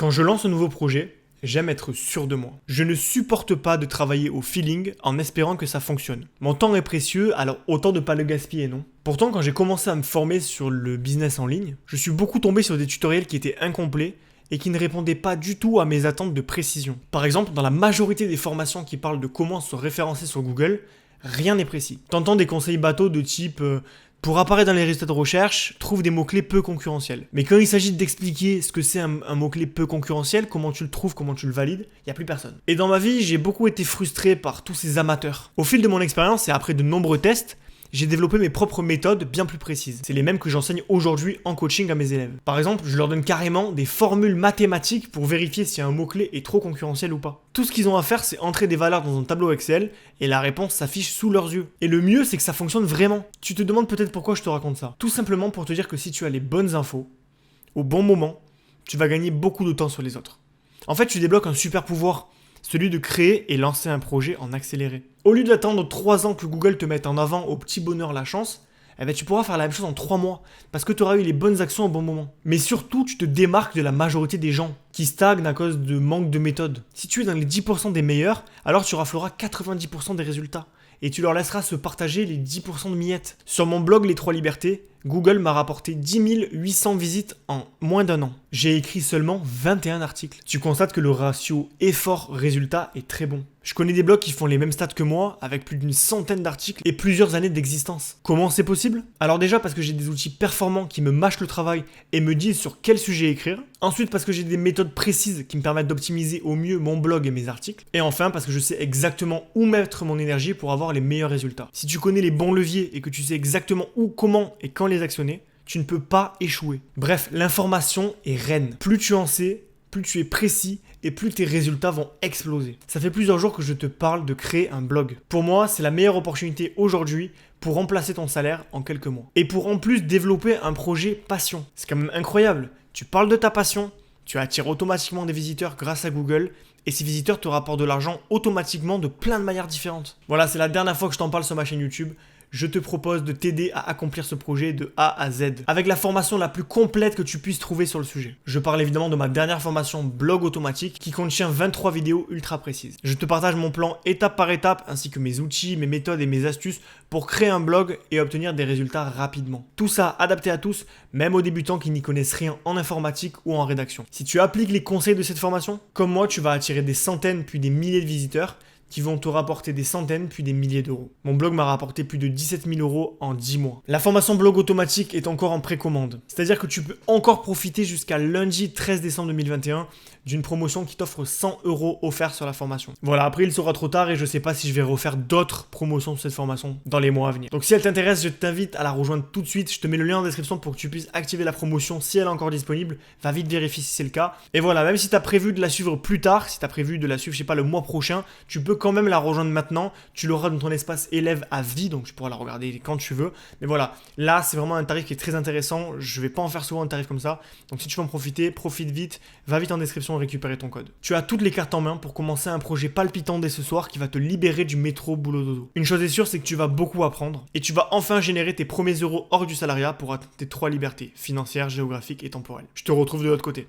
Quand je lance un nouveau projet, j'aime être sûr de moi. Je ne supporte pas de travailler au feeling en espérant que ça fonctionne. Mon temps est précieux, alors autant ne pas le gaspiller, non? Pourtant, quand j'ai commencé à me former sur le business en ligne, je suis beaucoup tombé sur des tutoriels qui étaient incomplets et qui ne répondaient pas du tout à mes attentes de précision. Par exemple, dans la majorité des formations qui parlent de comment se référencer sur Google, rien n'est précis. T'entends des conseils bateaux de type pour apparaître dans les résultats de recherche, trouve des mots-clés peu concurrentiels. Mais quand il s'agit d'expliquer ce que c'est un mot-clé peu concurrentiel, comment tu le trouves, comment tu le valides, il n'y a plus personne. Et dans ma vie, j'ai beaucoup été frustré par tous ces amateurs. Au fil de mon expérience et après de nombreux tests, j'ai développé mes propres méthodes bien plus précises. C'est les mêmes que j'enseigne aujourd'hui en coaching à mes élèves. Par exemple, je leur donne carrément des formules mathématiques pour vérifier si un mot-clé est trop concurrentiel ou pas. Tout ce qu'ils ont à faire, c'est entrer des valeurs dans un tableau Excel et la réponse s'affiche sous leurs yeux. Et le mieux, c'est que ça fonctionne vraiment. Tu te demandes peut-être pourquoi je te raconte ça. Tout simplement pour te dire que si tu as les bonnes infos, au bon moment, tu vas gagner beaucoup de temps sur les autres. En fait, tu débloques un super pouvoir. Celui de créer et lancer un projet en accéléré. Au lieu d'attendre 3 ans que Google te mette en avant au petit bonheur la chance, tu pourras faire la même chose en 3 mois, parce que tu auras eu les bonnes actions au bon moment. Mais surtout, tu te démarques de la majorité des gens, qui stagnent à cause de manque de méthode. Si tu es dans les 10% des meilleurs, alors tu rafleras 90% des résultats, et tu leur laisseras se partager les 10% de miettes. Sur mon blog Les 3 Libertés, Google m'a rapporté 10 800 visites en moins d'1 an. J'ai écrit seulement 21 articles. Tu constates que le ratio effort-résultat est très bon. Je connais des blogs qui font les mêmes stats que moi, avec plus d'une centaine d'articles et plusieurs années d'existence. Comment c'est possible? Alors déjà parce que j'ai des outils performants qui me mâchent le travail et me disent sur quel sujet écrire. Ensuite parce que j'ai des méthodes précises qui me permettent d'optimiser au mieux mon blog et mes articles. Et enfin parce que je sais exactement où mettre mon énergie pour avoir les meilleurs résultats. Si tu connais les bons leviers et que tu sais exactement où, comment et quand les actionner, tu ne peux pas échouer. Bref, l'information est reine. Plus tu en sais, plus tu es précis et plus tes résultats vont exploser. Ça fait plusieurs jours que je te parle de créer un blog. Pour moi, c'est la meilleure opportunité aujourd'hui pour remplacer ton salaire en quelques mois. Et pour en plus développer un projet passion. C'est quand même incroyable. Tu parles de ta passion, tu attires automatiquement des visiteurs grâce à Google et ces visiteurs te rapportent de l'argent automatiquement de plein de manières différentes. Voilà, c'est la dernière fois que je t'en parle sur ma chaîne YouTube. Je te propose de t'aider à accomplir ce projet de A à Z, avec la formation la plus complète que tu puisses trouver sur le sujet. Je parle évidemment de ma dernière formation blog automatique qui contient 23 vidéos ultra précises. Je te partage mon plan étape par étape ainsi que mes outils, mes méthodes et mes astuces pour créer un blog et obtenir des résultats rapidement. Tout ça adapté à tous, même aux débutants qui n'y connaissent rien en informatique ou en rédaction. Si tu appliques les conseils de cette formation, comme moi, tu vas attirer des centaines puis des milliers de visiteurs qui vont te rapporter des centaines puis des milliers d'euros. Mon blog m'a rapporté plus de 17 000 euros en 10 mois. La formation blog automatique est encore en précommande. C'est-à-dire que tu peux encore profiter jusqu'à lundi 13 décembre 2021 d'une promotion qui t'offre 100 euros offerts sur la formation. Voilà, après il sera trop tard et je sais pas si je vais refaire d'autres promotions sur cette formation dans les mois à venir. Donc si elle t'intéresse, je t'invite à la rejoindre tout de suite. Je te mets le lien en description pour que tu puisses activer la promotion si elle est encore disponible. Va vite vérifier si c'est le cas. Et voilà, même si tu as prévu de la suivre plus tard, si tu as prévu de la suivre, je sais pas, le mois prochain, tu peux quand même la rejoindre maintenant. Tu l'auras dans ton espace élève à vie, donc tu pourras la regarder quand tu veux. Mais voilà, là c'est vraiment un tarif qui est très intéressant. Je vais pas en faire souvent un tarif comme ça. Donc si tu veux en profiter, profite vite. Va vite en description et récupérer ton code. Tu as toutes les cartes en main pour commencer un projet palpitant dès ce soir qui va te libérer du métro boulot dodo. Une chose est sûre, c'est que tu vas beaucoup apprendre et tu vas enfin générer tes premiers euros hors du salariat pour atteindre tes 3 libertés financières, géographiques et temporelles. Je te retrouve de l'autre côté.